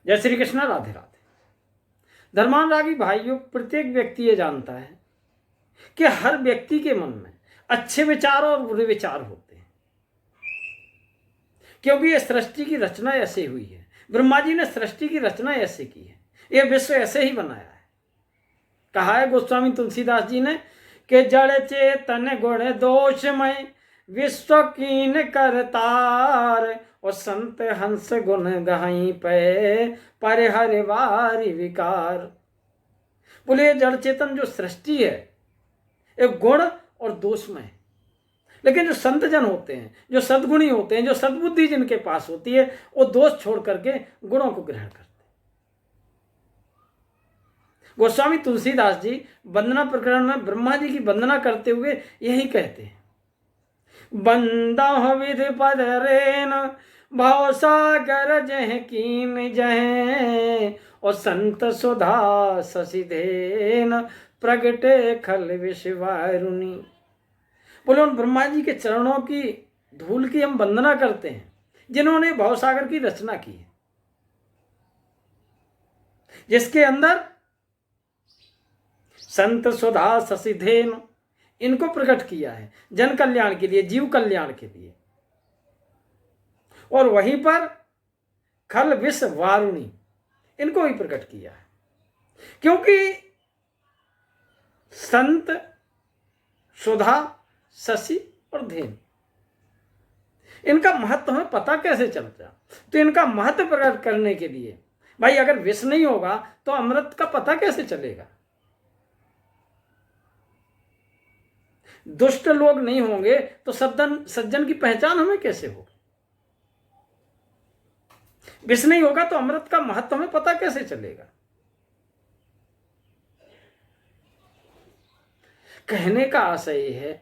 जय श्री कृष्ण, राधे राधे। धर्मानुरागी भाइयों, प्रत्येक व्यक्ति ये जानता है कि हर व्यक्ति के मन में अच्छे विचार और बुरे विचार होते हैं, क्योंकि ये सृष्टि की रचना ऐसे हुई है। ब्रह्मा जी ने सृष्टि की रचना ऐसे की है, ये विश्व ऐसे ही बनाया है। कहा है गोस्वामी तुलसीदास जी ने कि जड़ चेतन गुण दोषमय विश्व कीन करतार, और संत हंस गुण गहाई पे पर हर वारी विकार। बोले जड़ चेतन जो सृष्टि है एक गुण और दोषमय है, लेकिन जो संत जन होते हैं, जो सद्गुणी होते हैं, जो सद्बुद्धि जिनके पास होती है, वो दोष छोड़ करके गुणों को ग्रहण करते हैं। गोस्वामी तुलसीदास जी वंदना प्रकरण में ब्रह्मा जी की वंदना करते हुए यही कहते हैं, बंदा विधि पद रेन भाव सागर जह कीन जह, और संत सुधा ससिधेन प्रगटे खल विश्वारुणी। बोले उन ब्रह्मा जी के चरणों की धूल की हम वंदना करते हैं जिन्होंने भवसागर की रचना की है, जिसके अंदर संत सुधा ससिधेन इनको प्रकट किया है जन कल्याण के लिए, जीव कल्याण के लिए। और वहीं पर खल विष वारुणी इनको भी प्रकट किया है, क्योंकि संत सुधा शशि और धेन इनका महत्व हमें पता कैसे चलता। तो इनका महत्व प्रकट करने के लिए भाई अगर विष नहीं होगा तो अमृत का पता कैसे चलेगा। दुष्ट लोग नहीं होंगे तो सज्जन की पहचान हमें कैसे होगी। विष नहीं होगा तो अमृत का महत्व हमें पता कैसे चलेगा। कहने का आशय यह है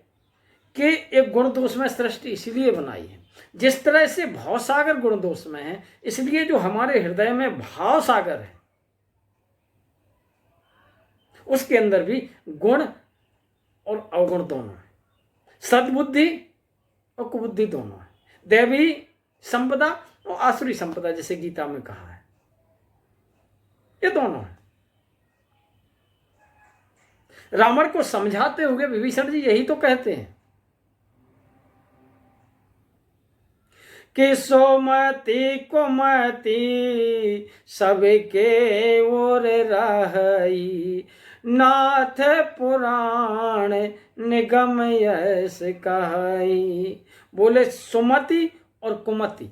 कि एक गुण दोष में सृष्टि इसीलिए बनाई है, जिस तरह से भाव सागर गुण दोष में है, इसलिए जो हमारे हृदय में भाव सागर है उसके अंदर भी गुण और अवगुण दोनों है, सद्बुद्धि और कुबुद्धि दोनों है, दैवी संपदा और आसुरी संपदा जैसे गीता में कहा है, ये दोनों है। रावण को समझाते हुए विभीषण जी यही तो कहते हैं कि सोमति कुमति सबके ओर रही, नाथ पुराण निगम यस कहाई। बोले सुमति और कुमति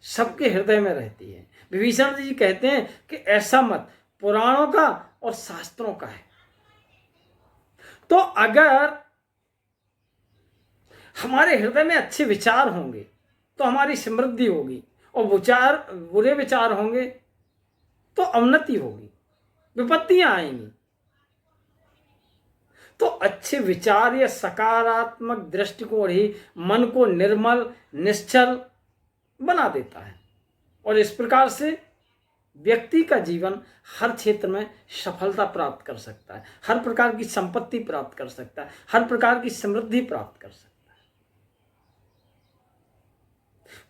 सबके हृदय में रहती है। विभीषण जी कहते हैं कि ऐसा मत पुराणों का और शास्त्रों का है। तो अगर हमारे हृदय में अच्छे विचार होंगे तो हमारी समृद्धि होगी, और बुरे विचार होंगे तो अवनति होगी, विपत्तियां आएंगी। तो अच्छे विचार या सकारात्मक दृष्टिकोण ही मन को निर्मल निश्चल बना देता है, और इस प्रकार से व्यक्ति का जीवन हर क्षेत्र में सफलता प्राप्त कर सकता है, हर प्रकार की संपत्ति प्राप्त कर सकता है, हर प्रकार की समृद्धि प्राप्त कर सकता है।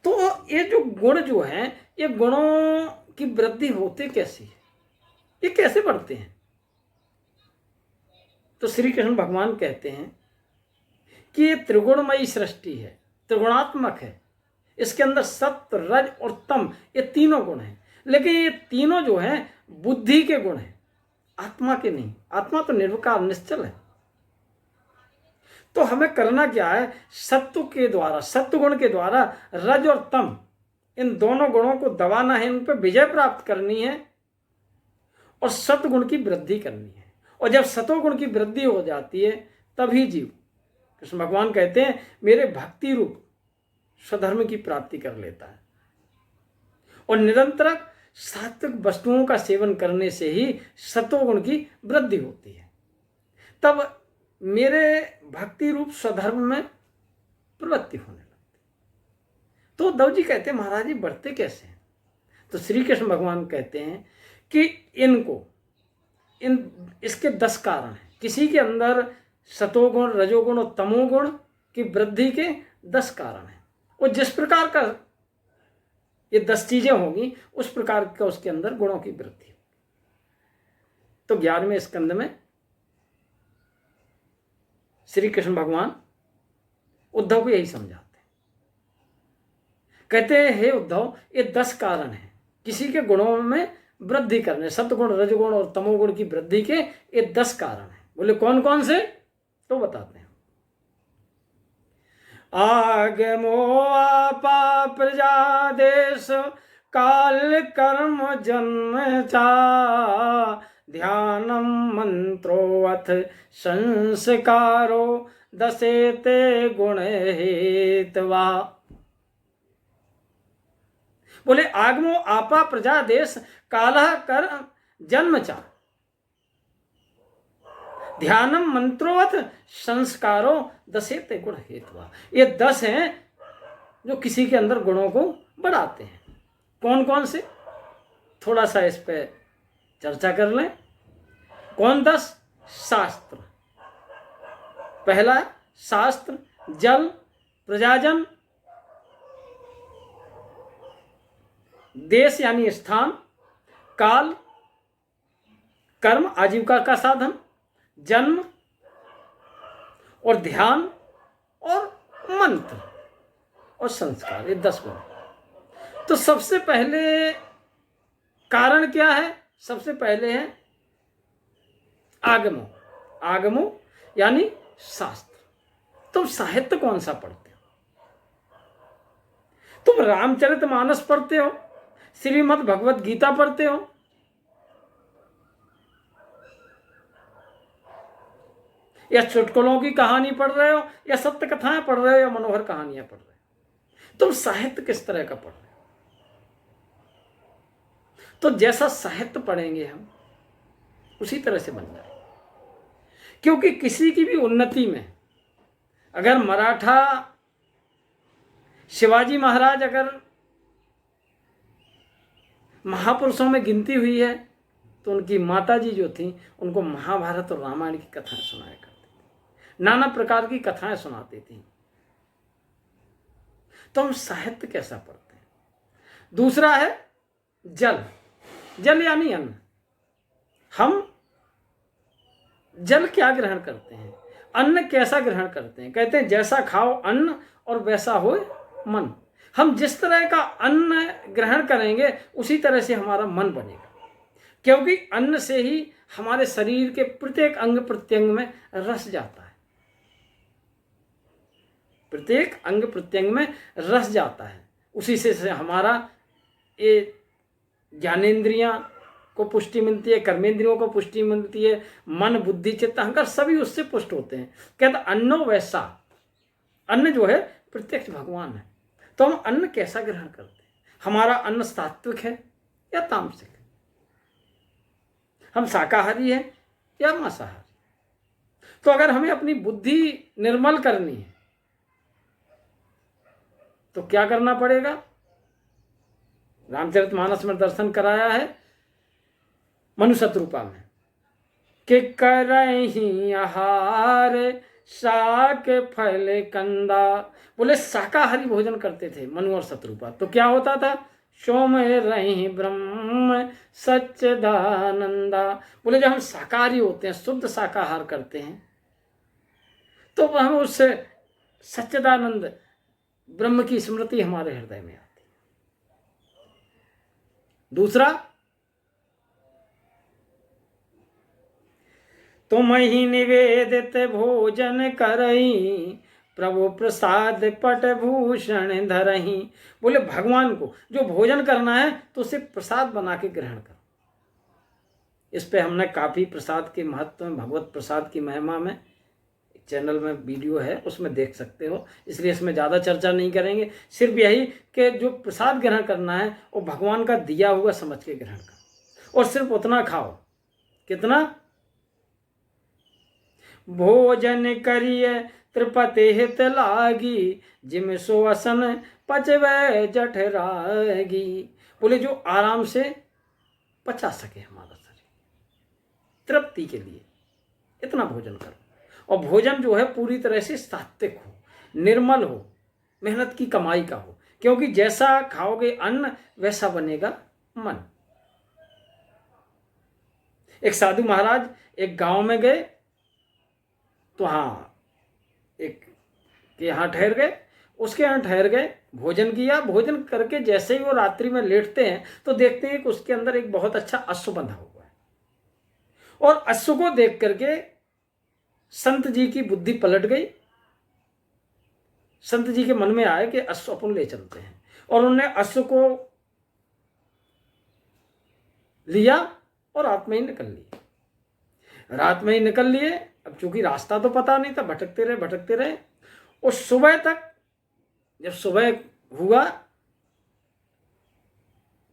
तो ये जो गुण जो हैं, ये गुणों की वृद्धि होते कैसी है, ये कैसे बढ़ते हैं। तो श्री कृष्ण भगवान कहते हैं कि ये त्रिगुणमयी सृष्टि है, त्रिगुणात्मक है। इसके अंदर सत्व रज और तम ये तीनों गुण हैं, लेकिन ये तीनों जो हैं बुद्धि के गुण हैं, आत्मा के नहीं। आत्मा तो निर्विकार निश्चल है। तो हमें करना क्या है, सत्व के द्वारा, सत्व गुण के द्वारा रज और तम इन दोनों गुणों को दबाना है, उन पर विजय प्राप्त करनी है और सत्गुण की वृद्धि करनी है। और जब सतोगुण की वृद्धि हो जाती है तभी जीव, कृष्ण भगवान कहते हैं, मेरे भक्ति रूप स्वधर्म की प्राप्ति कर लेता है। और निरंतर सात्विक वस्तुओं का सेवन करने से ही सतोगुण की वृद्धि होती है, तब मेरे भक्ति रूप स्वधर्म में प्रवृत्ति होने लगती। तो उद्धव जी कहते हैं, महाराज जी बढ़ते कैसे हैं। तो श्री कृष्ण भगवान कहते हैं कि इसके 10 कारण हैं। किसी के अंदर सतोगुण रजोगुण और तमोगुण की वृद्धि के 10 कारण हैं। और जिस प्रकार का ये 10 चीजें होंगी, उस प्रकार का उसके अंदर गुणों की वृद्धि। तो 11वें स्कंद में श्री कृष्ण भगवान उद्धव को यही समझाते हैं। कहते हैं, हे उद्धव, ये 10 कारण हैं किसी के गुणों में वृद्धि करने, सत्गुण, रजगुण और तमोगुण की वृद्धि के ये 10 कारण हैं। बोले कौन कौन से? तो बताते हैं। आगमो आपा प्रजा देश काल कर्म जन्म चा ध्यानम मंत्रो अथ संस्कारो दशेते गुण हेतवा। बोले आगमो आपा प्रजा देश कालः कर्म जन्म चा ध्यानम मंत्रोवत संस्कारो दशेते गुण हेतवा। ये 10 हैं जो किसी के अंदर गुणों को बढ़ाते हैं। कौन कौन से? थोड़ा सा इस पे चर्चा कर लें। कौन 10? शास्त्र। पहला शास्त्र, जल, प्रजाजन, देश यानी स्थान, काल, कर्म आजीविका का साधन, जन्म और ध्यान और मंत्र और संस्कार, ये 10 गुण। तो सबसे पहले कारण क्या है? सबसे पहले है आगमो। आगमो यानी शास्त्र। तुम साहित्य कौन सा पढ़ते हो? तुम रामचरितमानस पढ़ते हो, श्रीमद् भगवत गीता पढ़ते हो, या चुटकुलों की कहानी पढ़ रहे हो, या सत्य कथाएं पढ़ रहे हो, या मनोहर कहानियां पढ़ रहे हो? तुम साहित्य किस तरह का पढ़ रहे हो? तो जैसा साहित्य पढ़ेंगे हम, उसी तरह से बन जाए। क्योंकि किसी की भी उन्नति में अगर मराठा शिवाजी महाराज अगर महापुरुषों में गिनती हुई है, तो उनकी माताजी जो थी उनको महाभारत और रामायण की कथाएं सुनाया करती थी, नाना प्रकार की कथाएं सुनाती थी। तो हम साहित्य कैसा पढ़ते हैं? दूसरा है जल। जल यानी अन्न। हम जल क्या ग्रहण करते हैं, अन्न कैसा ग्रहण करते हैं? कहते हैं जैसा खाओ अन्न और वैसा हो मन। हम जिस तरह का अन्न ग्रहण करेंगे उसी तरह से हमारा मन बनेगा, क्योंकि अन्न से ही हमारे शरीर के प्रत्येक अंग प्रत्यंग में रस जाता है। प्रत्येक अंग प्रत्यंग में रस जाता है, उसी से हमारा ये ज्ञानेंद्रियां को पुष्टि मिलती है, कर्मेंद्रियों को पुष्टि मिलती है, मन, बुद्धि, चित्त, अहंकार सभी उससे पुष्ट होते हैं। कहते अन्नो वैसा। अन्न जो है प्रत्यक्ष भगवान है। तो हम अन्न कैसा ग्रहण करते हैं? हमारा अन्न सात्विक है या तामसिक है? हम शाकाहारी है या मांसाहारी? तो अगर हमें अपनी बुद्धि निर्मल करनी है तो क्या करना पड़ेगा? रामचरितमानस में दर्शन कराया है मनु शत्रुपा में कि करही आहार शाक फल कंदा। बोले शाकाहारी भोजन करते थे मनु और शत्रुपा, तो क्या होता था? सोम रही ब्रह्म सच्चिदानंदा। बोले जब हम शाकाहारी होते हैं, शुद्ध शाकाहार करते हैं, तो हम उससे सच्चिदानंद ब्रह्म की स्मृति हमारे हृदय में आती है। दूसरा, तुम ही निवेदित भोजन करही प्रभु प्रसाद पट भूषण धरही। बोले भगवान को जो भोजन करना है तो उसे प्रसाद बना के ग्रहण करो। इस पे हमने काफी प्रसाद के महत्व में, भगवत प्रसाद की महिमा में चैनल में वीडियो है, उसमें देख सकते हो, इसलिए इसमें ज़्यादा चर्चा नहीं करेंगे। सिर्फ यही कि जो प्रसाद ग्रहण करना है वो भगवान का दिया हुआ समझ के ग्रहण करो, और सिर्फ उतना खाओ। कितना? भोजन करिए त्रिपति हित लागी जिम सोअसन पचवे जठरागी। बोले जो आराम से पचा सके हमारा शरीर, तृप्ति के लिए इतना भोजन करो। और भोजन जो है पूरी तरह से सात्विक हो, निर्मल हो, मेहनत की कमाई का हो, क्योंकि जैसा खाओगे अन्न वैसा बनेगा मन। एक साधु महाराज एक गांव में गए, तो हाँ एक के यहाँ ठहर गए, उसके यहाँ ठहर गए, भोजन किया। भोजन करके जैसे ही वो रात्रि में लेटते हैं तो देखते हैं कि उसके अंदर एक बहुत अच्छा अश्व बंधा हुआ है। और अश्व को देख करके संत जी की बुद्धि पलट गई। संत जी के मन में आए कि अश्व अपन ले चलते हैं, और उन्होंने अश्व को लिया और रात में ही निकल लिए। रात में ही निकल लिए। अब चूंकि रास्ता तो पता नहीं था, भटकते रहे भटकते रहे। और सुबह तक, जब सुबह हुआ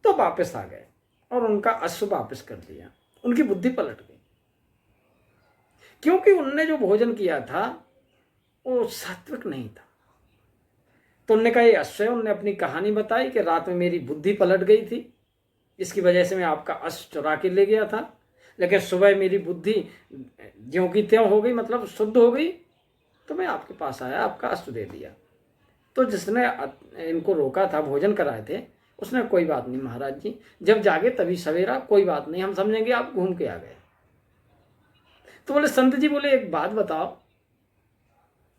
तो वापस आ गए और उनका अश्व वापस कर दिया। उनकी बुद्धि पलट गई, क्योंकि उनने जो भोजन किया था वो सात्विक नहीं था। तो उनने कहा ये अश्व है। उनने अपनी कहानी बताई कि रात में मेरी बुद्धि पलट गई थी, इसकी वजह से मैं आपका अश्व चुरा के ले गया था, लेकिन सुबह मेरी बुद्धि ज्यों की त्यों हो गई, मतलब शुद्ध हो गई, तो मैं आपके पास आया, आपका अश्व दे दिया। तो जिसने इनको रोका था, भोजन कराए थे, उसने कोई बात नहीं महाराज जी, जब जागे तभी सवेरा, कोई बात नहीं, हम समझेंगे आप घूम के आ गए। तो बोले संत जी, बोले एक बात बताओ,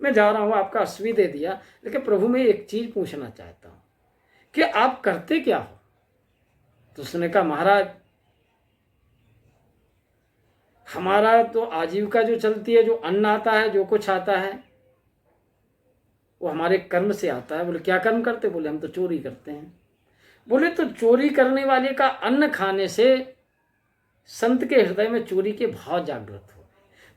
मैं जा रहा हूँ, आपका अश्व भी दे दिया, लेकिन प्रभु मैं एक चीज पूछना चाहता हूँ कि आप करते क्या हो? तो उसने कहा महाराज हमारा तो आजीविका जो चलती है, जो अन्न आता है, जो कुछ आता है, वो हमारे कर्म से आता है। बोले क्या कर्म करते? बोले हम तो चोरी करते हैं। बोले तो चोरी करने वाले का अन्न खाने से संत के हृदय में चोरी के भाव जागृत हो,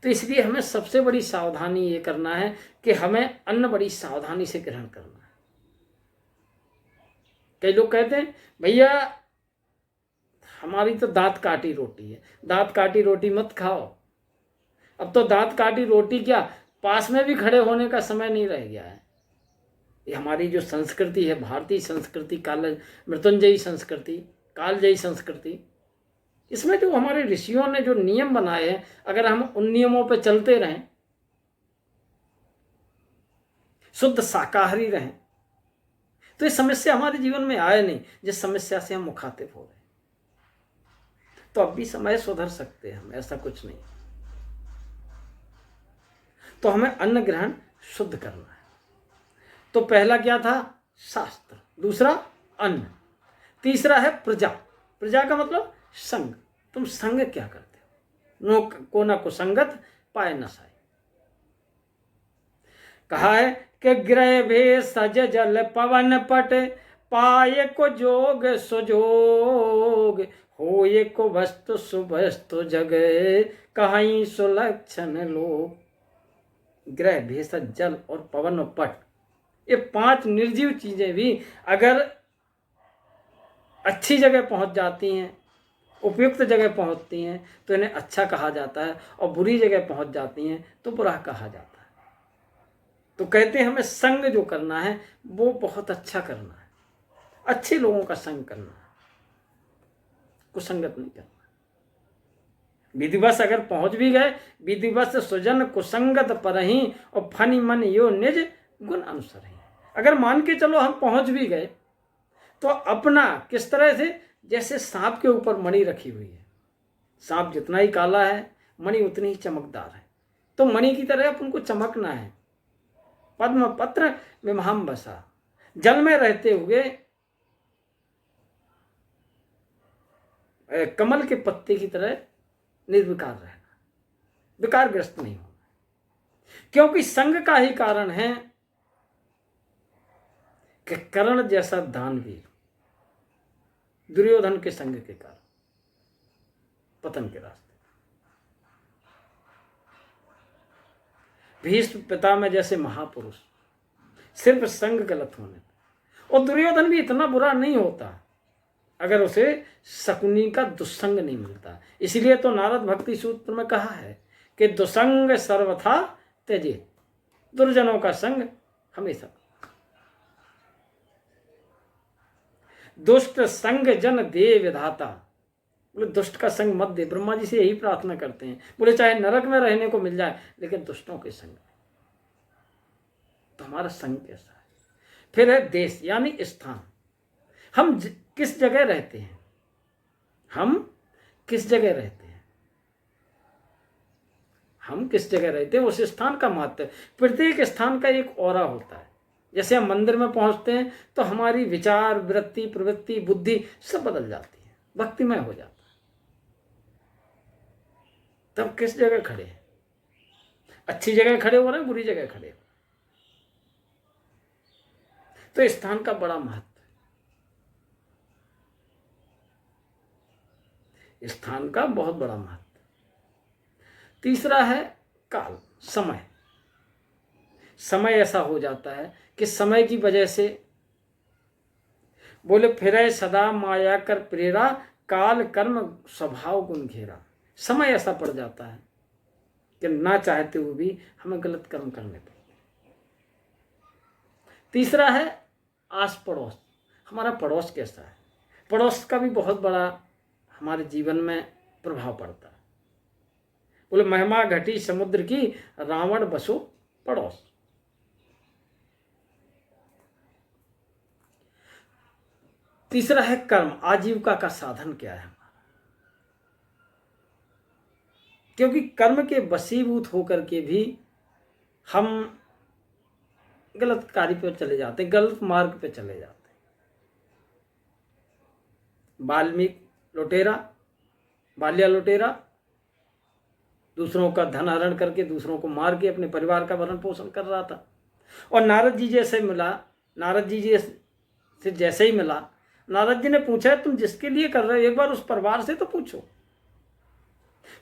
तो इसलिए हमें सबसे बड़ी सावधानी ये करना है कि हमें अन्न बड़ी सावधानी से ग्रहण करना है। कई लोग कहते हैं भैया हमारी तो दांत काटी रोटी है, दांत काटी रोटी मत खाओ। अब तो दांत काटी रोटी क्या, पास में भी खड़े होने का समय नहीं रह गया है। ये हमारी जो संस्कृति है, भारतीय संस्कृति, काल मृत्युंजयी संस्कृति, कालजयी संस्कृति, इसमें जो हमारे ऋषियों ने जो नियम बनाए हैं, अगर हम उन नियमों पर चलते रहें, शुद्ध शाकाहारी रहें, तो ये समस्या हमारे जीवन में आए नहीं, जिस समस्या से हम मुखातिब हो रहे हैं। तो अब भी समय सुधर सकते हैं हम, ऐसा कुछ नहीं। तो हमें अन्न ग्रहण शुद्ध करना है। तो पहला क्या था? शास्त्र। दूसरा अन्न। तीसरा है प्रजा। प्रजा का मतलब संग। तुम संग क्या करते हो? नो को न कुसंगत पाए न साई। कहा है कि ग्रह भे सज जल पवन पट, पाए को जोग सुजोग, हो ये को वस्तु सुवस्तु जग, कहीं सुलक्षण लोग। ग्रह भेषज जल और पवन और पट, ये 5 निर्जीव चीजें भी अगर अच्छी जगह पहुंच जाती हैं, उपयुक्त जगह पहुंचती हैं, तो इन्हें अच्छा कहा जाता है, और बुरी जगह पहुंच जाती हैं तो बुरा कहा जाता है। तो कहते हैं हमें संग जो करना है वो बहुत अच्छा करना है, अच्छे लोगों का संग करना है, कुसंगत नहीं करना। विधिवश अगर पहुंच भी गए, विधिवश सुजन कुसंगत परहि, और फनि मन यो निज गुण अनुसर ही। अगर मान के चलो हम पहुंच भी गए, तो अपना किस तरह से, जैसे सांप के ऊपर मणि रखी हुई है, सांप जितना ही काला है मणि उतनी ही चमकदार है, तो मणि की तरह अपन को चमकना है। पद्म पत्र विमहम बसा, जल में रहते हुए कमल के पत्ते की तरह निर्विकार रहना, विकारग्रस्त नहीं होना, क्योंकि संग का ही कारण है कि कर्ण जैसा दानवीर दुर्योधन के संग के कारण पतन के रास्ते, भीष्म पितामह जैसे महापुरुष सिर्फ संग गलत होने, और दुर्योधन भी इतना बुरा नहीं होता अगर उसे शकुनी का दुस्संग नहीं मिलता। इसीलिए तो नारद भक्ति सूत्र में कहा है कि दुसंग सर्वथा त्यजे, दुर्जनों का संग हमेशा। दुष्ट संग जन दे विधाता, बोले दुष्ट का संग मत दे। ब्रह्मा जी से यही प्रार्थना करते हैं, बोले चाहे नरक में रहने को मिल जाए लेकिन दुष्टों के संग। तो हमारा संग कैसा है? फिर है देश यानी स्थान। हम किस जगह रहते हैं, हम किस जगह रहते हैं, हम किस जगह रहते हैं, उस स्थान का महत्व है। प्रत्येक स्थान का एक ऑरा होता है। जैसे हम मंदिर में पहुंचते हैं तो हमारी विचार, वृत्ति, प्रवृत्ति, बुद्धि सब बदल जाती है, भक्तिमय हो जाता है। तब किस जगह खड़े हैं, अच्छी जगह खड़े हो रहे हैं, बुरी जगह खड़े हो, तो स्थान का बड़ा महत्व, स्थान का बहुत बड़ा महत्व। तीसरा है काल, समय। समय ऐसा हो जाता है कि समय की वजह से बोले फिरे सदा माया कर प्रेरा, काल कर्म स्वभाव गुण घेरा। समय ऐसा पड़ जाता है कि ना चाहते हुए भी हमें गलत कर्म करने पड़ते। तीसरा है आस पड़ोस, हमारा पड़ोस कैसा है। पड़ोस का भी बहुत बड़ा हमारे जीवन में प्रभाव पड़ता है। बोले महिमा घटी समुद्र की, रावण बसो पड़ोस। तीसरा है कर्म, आजीविका का साधन क्या है हमारा। क्योंकि कर्म के वशीभूत होकर के भी हम गलत कार्य पे चले जाते हैं, गलत मार्ग पे चले जाते हैं। वाल्मीकि लुटेरा, बाल्या लुटेरा, दूसरों का धन हरण करके, दूसरों को मार के अपने परिवार का भरण पोषण कर रहा था। और नारद जी जैसे मिला, नारद जी से जैसे ही मिला, नारद जी ने पूछा तुम जिसके लिए कर रहे हो एक बार उस परिवार से तो पूछो,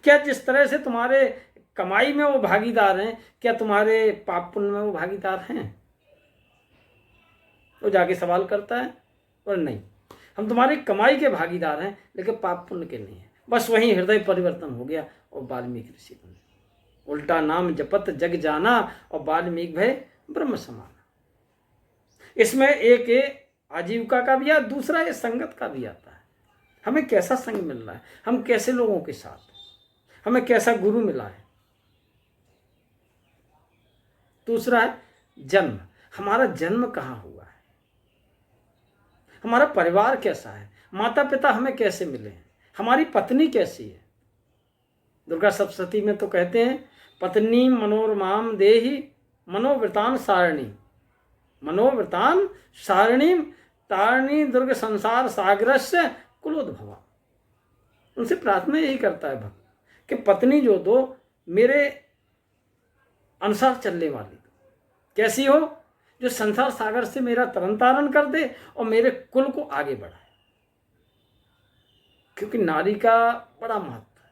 क्या जिस तरह से तुम्हारे कमाई में वो भागीदार हैं, क्या तुम्हारे पाप पुण्य में वो भागीदार हैं। वो जाके सवाल करता है, और नहीं, हम तुम्हारी कमाई के भागीदार हैं लेकिन पाप पुण्य के नहीं है। बस वहीं हृदय परिवर्तन हो गया और वाल्मीकि ऋषि बने। उल्टा नाम जपत जग जाना और वाल्मीकि भय ब्रह्म समाना। इसमें एक आजीविका का भी है, दूसरा ये संगत का भी आता है। हमें कैसा संग मिल रहा है, हम कैसे लोगों के साथ, हमें कैसा गुरु मिला है। दूसरा है जन्म, हमारा जन्म कहाँ हुआ है, हमारा परिवार कैसा है, माता पिता हमें कैसे मिले हैं, हमारी पत्नी कैसी है। दुर्गा सप्तशती में तो कहते हैं पत्नी मनोरमाम देहि मनोवृतान सारिणी, मनोवृतान सारिणी तारिणी दुर्ग संसार सागरस्य कुलोद्भवा। उनसे प्रार्थना यही करता है भक्त कि पत्नी जो दो मेरे अनुसार चलने वाली, कैसी हो, जो संसार सागर से मेरा तरन तारण कर दे और मेरे कुल को आगे बढ़ाए। क्योंकि नारी का बड़ा महत्व है,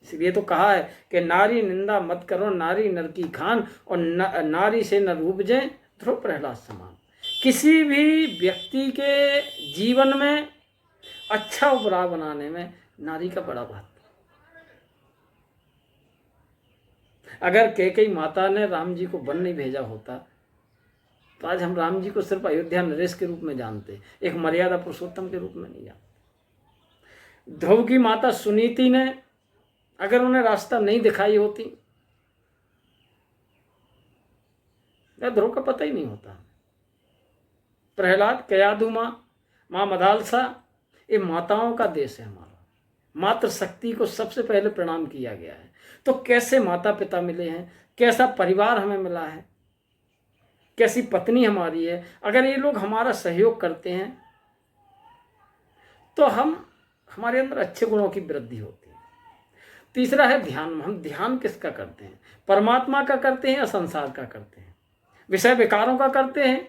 इसलिए तो कहा है कि नारी निंदा मत करो, नारी नर की खान, और नारी से न उपजे ध्रुव प्रहलाद समान। किसी भी व्यक्ति के जीवन में अच्छा उपरा बनाने में नारी का बड़ा महत्व। अगर कैकेयी माता ने राम जी को वन नहीं भेजा होता तो आज हम राम जी को सिर्फ अयोध्या नरेश के रूप में जानते, एक मर्यादा पुरुषोत्तम के रूप में नहीं जानते। ध्रुव की माता सुनीति ने अगर उन्हें रास्ता नहीं दिखाई होती, ध्रुव का पता ही नहीं होता। प्रहलाद, कयाधु माँ मदालसा, ये माताओं का देश है हमारा। मातृ शक्ति को सबसे पहले प्रणाम किया गया है। तो कैसे माता पिता मिले हैं, कैसा परिवार हमें मिला है, कैसी पत्नी हमारी है, अगर ये लोग हमारा सहयोग करते हैं तो हमारे अंदर अच्छे गुणों की वृद्धि होती है। तीसरा है ध्यान, हम ध्यान किसका करते हैं, परमात्मा का करते हैं या संसार का करते हैं, विषय विकारों का करते हैं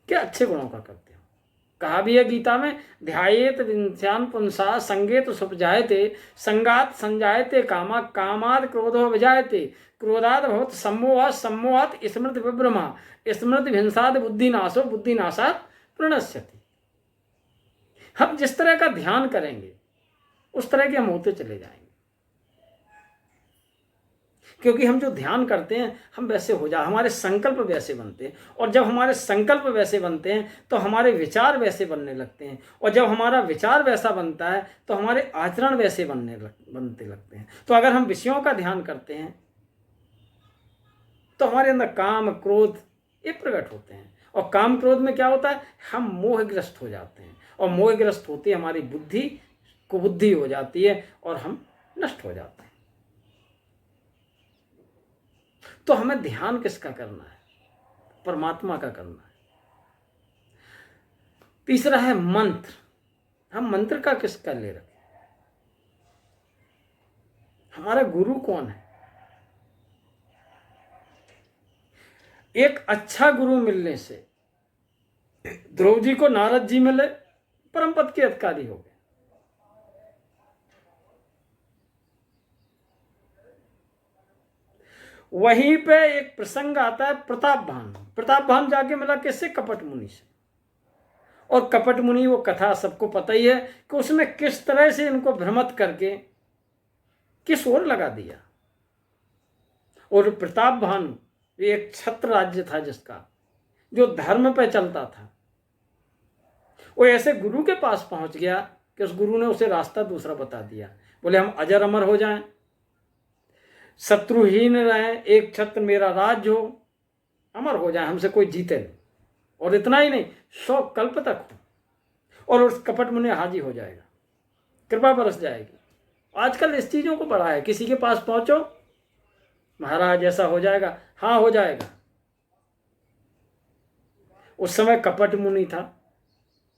क्या अच्छे गुणों का करते हैं। कहा भी है गीता में, ध्यायेत विंध्यान पुंसा संगेत सुपजायते, संगात संजायते कामा, कामाद क्रोधो विजायते, क्रोधाद भवत सम्मोहात्, सम्मोहात् स्मृति विभ्रमा, स्मृति हिंसाद बुद्धिनाशो, बुद्धिनाशात् प्रणश्यति। हम जिस तरह का ध्यान करेंगे उस तरह के हम होते चले जाएंगे। क्योंकि हम जो ध्यान करते हैं हम वैसे हो जा, हमारे संकल्प वैसे बनते हैं, और जब हमारे संकल्प वैसे बनते हैं तो हमारे विचार वैसे बनने लगते हैं, और जब हमारा विचार वैसा बनता है तो हमारे आचरण वैसे बनते लगते हैं। तो अगर हम विषयों का ध्यान करते हैं तो हमारे अंदर काम क्रोध ये प्रकट होते हैं। और काम क्रोध में क्या होता है, हम मोहग्रस्त हो जाते हैं, और मोहग्रस्त होती है हमारी बुद्धि कुबुद्धि हो जाती है और हम नष्ट हो जाते हैं। तो हमें ध्यान किसका करना है, परमात्मा का करना है। तीसरा है मंत्र। हम मंत्र का किसका ले रखें, हमारा गुरु कौन है। एक अच्छा गुरु मिलने से ध्रुव जी को नारद जी मिले, परम पद के अधिकारी हो गए। वहीं पे एक प्रसंग आता है प्रतापभान। प्रतापभान जाके मिला किससे, कपट मुनि से। और कपट मुनि वो कथा सबको पता ही है कि उसने किस तरह से इनको भ्रमित करके किस ओर लगा दिया। और प्रतापभान एक छत्र राज्य था जिसका, जो धर्म पे चलता था, वो ऐसे गुरु के पास पहुंच गया कि उस गुरु ने उसे रास्ता दूसरा बता दिया। बोले हम अजर अमर हो जाएं, शत्रुहीन रहें, एक छत्र मेरा राज्य हो, अमर हो जाए, हमसे कोई जीते नहीं, और इतना ही नहीं 100 कल्प तक हो, और उस कपट मुनि हाजिर हो जाएगा, कृपा बरस जाएगी। आजकल इस चीज़ों को बढ़ा है, किसी के पास पहुंचो महाराज ऐसा हो जाएगा, हाँ हो जाएगा। उस समय कपट मुनि था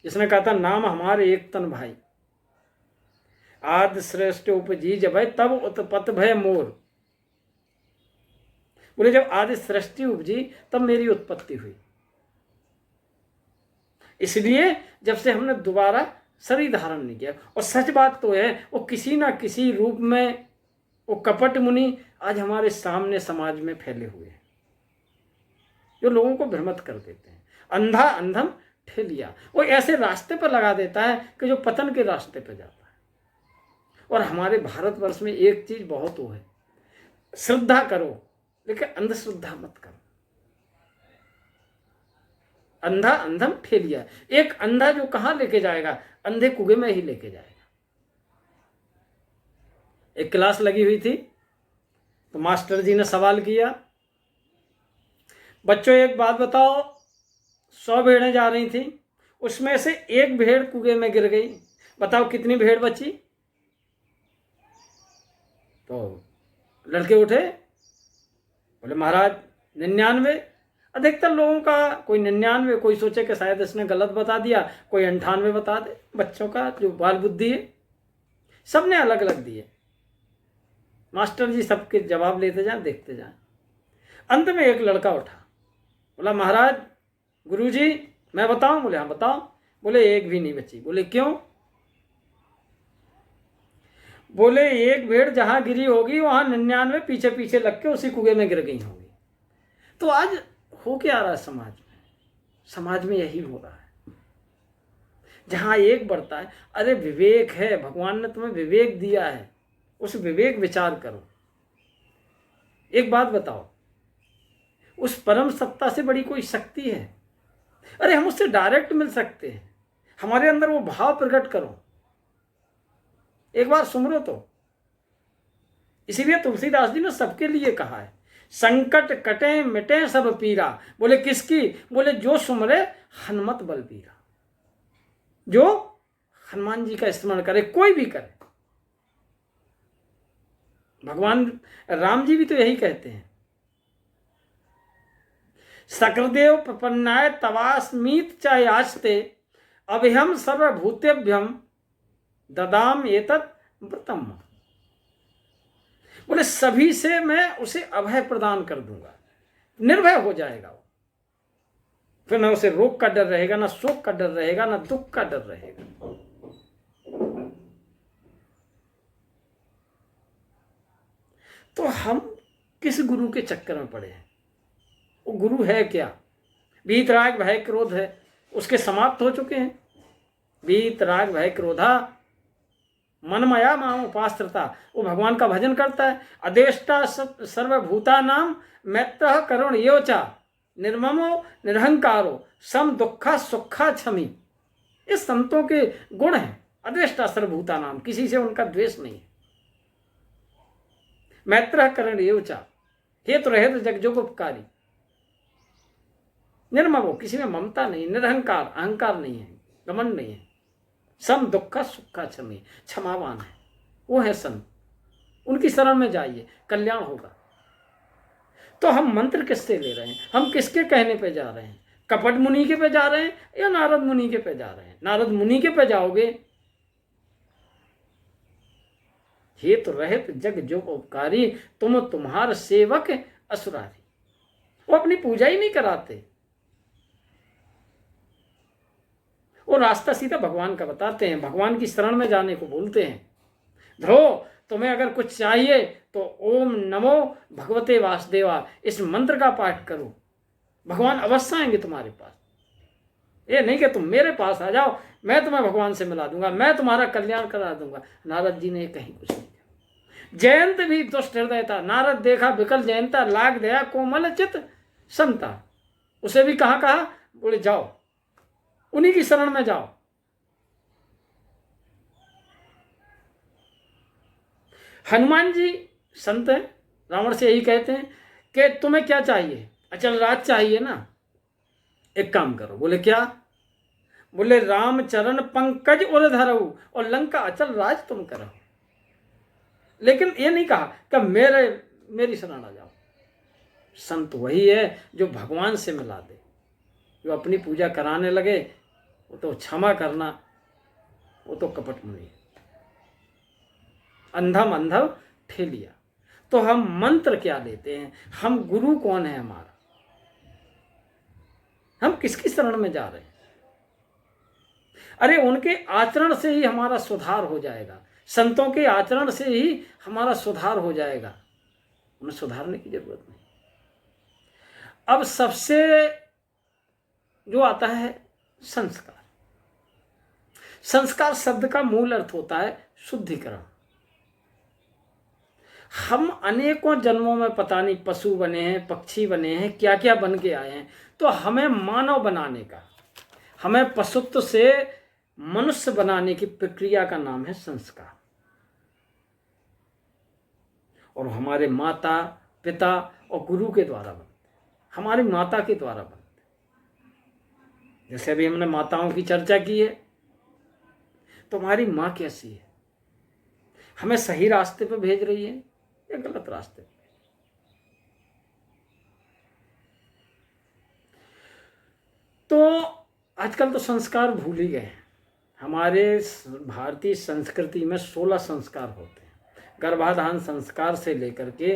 जिसने कहा था नाम हमारे एक तन भाई, आदि श्रेष्ठ उपजीज भय तब उत्पत भय मोर। बोले जब आदि सृष्टि उपजी तब मेरी उत्पत्ति हुई, इसलिए जब से हमने दोबारा शरीर धारण नहीं किया। और सच बात तो है वो किसी ना किसी रूप में वो कपट मुनि आज हमारे सामने समाज में फैले हुए हैं, जो लोगों को भ्रमित कर देते हैं। अंधा अंधम ठेलिया, वो ऐसे रास्ते पर लगा देता है कि जो पतन के रास्ते पर जाता है। और हमारे भारतवर्ष में एक चीज बहुत वो है, श्रद्धा करो लेकिन अंधश्रद्धा मत करो। अंधा अंधम ठेलिया, एक अंधा जो कहां लेके जाएगा, अंधे कुएं में ही लेके जाएगा। एक क्लास लगी हुई थी तो मास्टर जी ने सवाल किया, बच्चों एक बात बताओ, 100 भेड़ें जा रही थी, उसमें से एक भेड़ कुएं में गिर गई, बताओ कितनी भेड़ बची। तो लड़के उठे, बोले महाराज 99। अधिकतर लोगों का कोई 99, कोई सोचे कि शायद इसने गलत बता दिया, कोई 98 बता दे। बच्चों का जो बाल बुद्धि है, सबने अलग अलग दिए। मास्टर जी सबके जवाब लेते जाए, देखते जाए। अंत में एक लड़का उठा, बोला महाराज गुरुजी मैं बताऊं। बोले हाँ बताओ। बोले एक भी नहीं बची। बोले क्यों। बोले एक भेड़ जहां गिरी होगी वहां 99 पीछे पीछे लग के उसी कुएं में गिर गई होंगी। तो आज हो क्या रहा है समाज में, समाज में यही हो रहा है। जहां एक बढ़ता है, अरे विवेक है, भगवान ने तुम्हें विवेक दिया है, उस विवेक विचार करो। एक बात बताओ, उस परम सत्ता से बड़ी कोई शक्ति है? अरे हम उससे डायरेक्ट मिल सकते हैं, हमारे अंदर वो भाव प्रकट करो, एक बार सुमरो तो। इसीलिए तुलसीदास जी ने सबके लिए कहा है, संकट कटे मिटे सब पीरा। बोले किसकी। बोले जो सुमरे हनुमत बलबीरा, जो हनुमान जी का स्मरण करे, कोई भी करे। भगवान राम जी भी तो यही कहते हैं, सकरदेव प्रपन्नाय तवास्मीत चाहे आस्ते अभयम सर्वभूतेभ्यम ददाम एतत् व्रतम। बोले सभी से मैं उसे अभय प्रदान कर दूंगा, निर्भय हो जाएगा वो। फिर ना उसे रोग का डर रहेगा, ना शोक का डर रहेगा, ना दुख का डर रहेगा। तो हम किस गुरु के चक्कर में पड़े हैं? वो गुरु है क्या? वीतराग भय क्रोध है, उसके समाप्त हो चुके हैं। वीतराग भय क्रोधा मनमया माम उपास्त्रता, वो भगवान का भजन करता है। अदेष्टा सर्वभूता नाम मैत्र करुण योचा निर्ममो निरहंकारो सम दुखा सुखा क्षमी। ये संतों के गुण हैं। अदेष्टा सर्वभूता नाम, किसी से उनका द्वेष नहीं है। मैत्र करुण योचा, हेतु रहित जगजुग उपकारी। निर्ममो, किसी में ममता नहीं, निरहंकार, अहंकार नहीं है, घमंड नहीं है, सम दुखा सुखा क्षमी, क्षमावान है, वो है संत। उनकी शरण में जाइए, कल्याण होगा। तो हम मंत्र किससे ले रहे हैं, हम किसके कहने पे जा रहे हैं? कपट मुनि के पे जा रहे हैं या नारद मुनि के पे जा रहे हैं? नारद मुनि के पे जाओगे, हेतु रहित जग जो उपकारी, तुम तुम्हार सेवक असुरारी। वो अपनी पूजा ही नहीं कराते, वो रास्ता सीधा भगवान का बताते हैं, भगवान की शरण में जाने को बोलते हैं। ध्रुव, तुम्हें अगर कुछ चाहिए तो ओम नमो भगवते वासुदेवा, इस मंत्र का पाठ करो, भगवान अवश्य आएंगे तुम्हारे पास। ये नहीं कि तुम मेरे पास आ जाओ, मैं तुम्हें भगवान से मिला दूंगा, मैं तुम्हारा कल्याण करा दूंगा। नारद जी ने कहीं कुछ नहीं किया। जयंत भी दुष्ट हृदय था, नारद देखा विकल जयंता, लाग दया कोमल चित समता। उसे भी कहा, बोले जाओ उन्हीं की शरण में जाओ। हनुमान जी संत हैं, रावण से यही कहते हैं कि तुम्हें क्या चाहिए? अचल राज चाहिए ना, एक काम करो। बोले क्या? बोले राम चरण पंकज उर धरऊ, और लंका अचल राज तुम करो। लेकिन ये नहीं कहा कि मेरी शरण आ जाओ। संत वही है जो भगवान से मिला दे। जो अपनी पूजा कराने लगे वो तो क्षमा करना, वो तो कपट मुनि है। अंधम अंधव ठेलिया। तो हम मंत्र क्या लेते हैं, हम गुरु कौन है हमारा, हम किसकी शरण में जा रहे हैं? अरे उनके आचरण से ही हमारा सुधार हो जाएगा, संतों के आचरण से ही हमारा सुधार हो जाएगा, उन्हें सुधारने की जरूरत नहीं। अब सबसे जो आता है संस्कार। संस्कार शब्द का मूल अर्थ होता है शुद्धिकरण। हम अनेकों जन्मों में पता नहीं पशु बने हैं, पक्षी बने हैं, क्या क्या बन के आए हैं, तो हमें मानव बनाने का, हमें पशुत्व से मनुष्य बनाने की प्रक्रिया का नाम है संस्कार। और हमारे माता पिता और गुरु के द्वारा बनते, हमारी माता के द्वारा बनते। जैसे अभी हमने माताओं की चर्चा की है, तो हमारी माँ कैसी है, हमें सही रास्ते पे भेज रही है या गलत रास्ते पे? तो आजकल तो संस्कार भूल ही गए। हमारे भारतीय संस्कृति में 16 संस्कार होते हैं, गर्भाधान संस्कार से लेकर के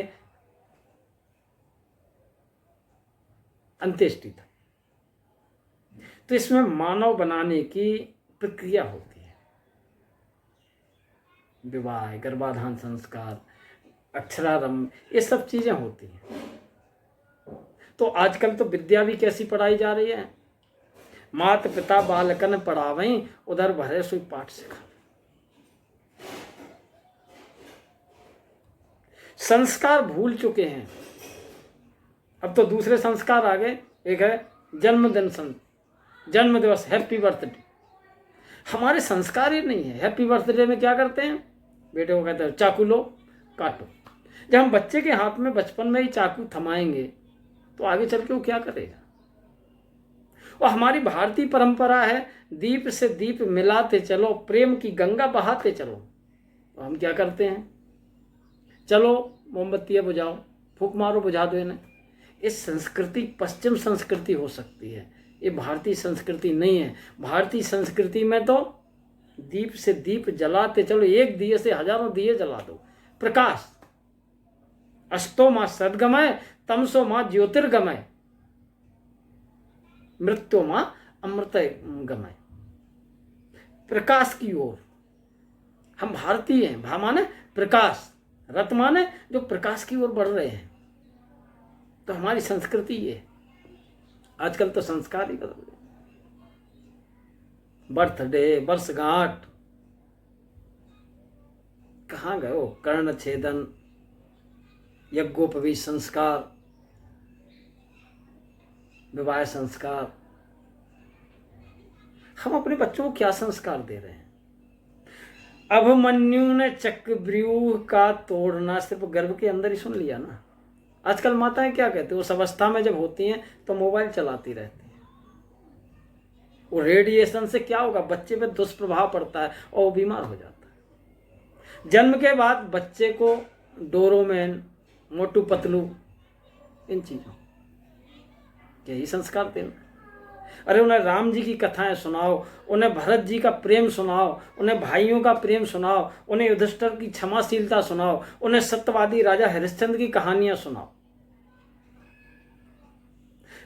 अंत्येष्टि तक। तो इसमें मानव बनाने की प्रक्रिया होती है। विवाह, गर्भाधान संस्कार, अक्षरारंभ, ये सब चीजें होती हैं। तो आजकल तो विद्या भी कैसी पढ़ाई जा रही है, मात पिता बालकन पढ़ावें, उधर भरे सुई पाठ सिखा। संस्कार भूल चुके हैं। अब तो दूसरे संस्कार आ गए। एक है जन्मदिन जन्म दिवस, हैप्पी बर्थडे। हमारे संस्कार ही नहीं है। हैप्पी बर्थडे में क्या करते हैं, बेटे को कहते हैं चाकू लो काटो। जब हम बच्चे के हाथ में बचपन में ही चाकू थमाएंगे तो आगे चल के वो क्या करेगा? और हमारी भारतीय परंपरा है दीप से दीप मिलाते चलो, प्रेम की गंगा बहाते चलो। तो हम क्या करते हैं, चलो मोमबत्तियां बुझाओ, फूंक मारो, बुझा दो इन्हें। इस संस्कृति पश्चिम संस्कृति हो सकती है, ये भारतीय संस्कृति नहीं है। भारतीय संस्कृति में तो दीप से दीप जलाते चलो, एक दिए से हजारों दिए जला दो। प्रकाश, अस्तो मां सद्गमय, तमसो मां ज्योतिर्गमय, मृत्यु मां अमृत गमय। प्रकाश की ओर हम भारतीय हैं। भा माने प्रकाश, रत माने जो प्रकाश की ओर बढ़ रहे हैं। तो हमारी संस्कृति ये। आजकल तो संस्कार ही बदल गए। बर्थडे, वर्षगांठ, कहाँ गए हो? कर्ण छेदन, यज्ञोपवीत संस्कार, विवाह संस्कार। हम अपने बच्चों को क्या संस्कार दे रहे हैं? अभिमन्यु ने चक्रव्यूह का तोड़ना सिर्फ गर्भ के अंदर ही सुन लिया ना। आजकल माताएं क्या कहती हैं, उस अवस्था में जब होती हैं तो मोबाइल चलाती रहती हैं। वो रेडिएशन से क्या होगा, बच्चे पे दुष्प्रभाव पड़ता है और वो बीमार हो जाता है। जन्म के बाद बच्चे को डोरोमेन, मोटू पतलू, इन चीजों यही संस्कार देना। अरे उन्हें राम जी की कथाएं सुनाओ, उन्हें भरत जी का प्रेम सुनाओ, उन्हें भाइयों का प्रेम सुनाओ, उन्हें युधिष्ठिर की क्षमाशीलता सुनाओ, उन्हें सत्यवादी राजा हरिश्चंद्र की कहानियां सुनाओ।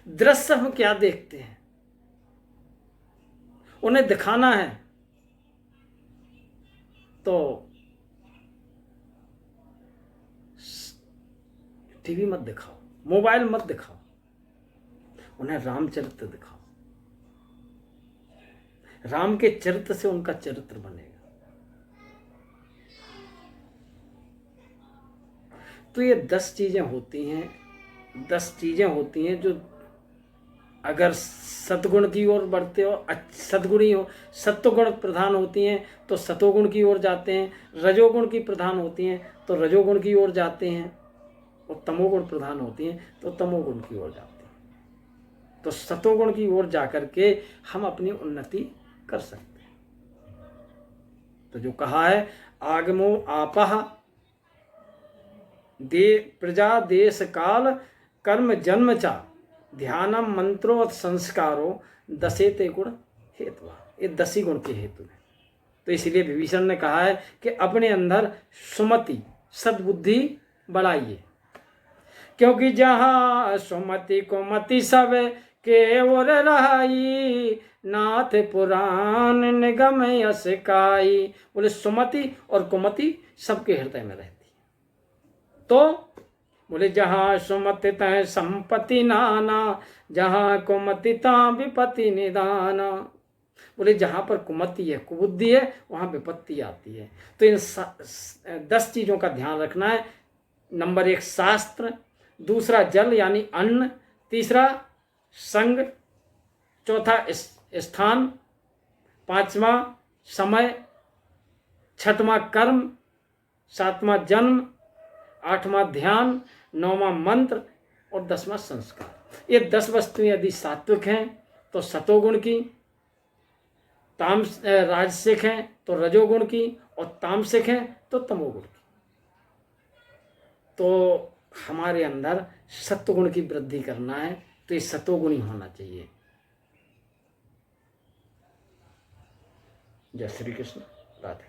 दृश्य हम क्या देखते हैं, उन्हें दिखाना है तो टीवी मत दिखाओ, मोबाइल मत दिखाओ, उन्हें रामचरित्र दिखाओ। राम के चरित्र से उनका चरित्र बनेगा। तो ये 10 चीजें होती हैं, 10 चीजें होती हैं जो अगर सतगुण की ओर बढ़ते हो, सतगुणी हो, सत्वगुण प्रधान होती हैं तो सतोगुण की ओर जाते हैं, रजोगुण की प्रधान होती हैं तो रजोगुण की ओर जाते हैं, और तमोगुण प्रधान होती हैं तो तमोगुण की ओर जाते हैं। तो सतोगुण की ओर जाकर के हम अपनी उन्नति कर सकते हैं। तो जो कहा है, आगमो आपह दे प्रजा देश काल कर्म जन्म चा ध्यानम मंत्रो संस्कारो दशेते गुण हेतु, ये 10 ही गुण के हेतु है। तो इसलिए विभीषण ने कहा है कि अपने अंदर सुमति, सद्बुद्धि बढ़ाइए, क्योंकि जहाँ सुमति को मति सब के ओर रहाई, नाथ पुराण निगम यश काई। बोले सुमति और कुमति सबके हृदय में रहती है। तो बोले जहाँ सुमति तह संपत्ति नाना, जहाँ कुमति ता विपत्ति निदाना। बोले जहाँ पर कुमति है, कुबुद्धि है, वहाँ विपत्ति आती है। तो इन 10 चीजों का ध्यान रखना है। नंबर 1 शास्त्र, दूसरा जल यानी अन्न, तीसरा संग, चौथा स्थान, 5वां समय, 6वां कर्म, 7वां जन्म, 8वां ध्यान, 9वां मंत्र और 10वां संस्कार। ये 10 वस्तुएं यदि सात्विक हैं तो सतोगुण की, राजसिक हैं तो रजोगुण की, और तामसिक हैं तो तमोगुण की। तो हमारे अंदर सत्वगुण की वृद्धि करना है तो ये सतोगुण ही होना चाहिए। जय श्री कृष्ण, राधे।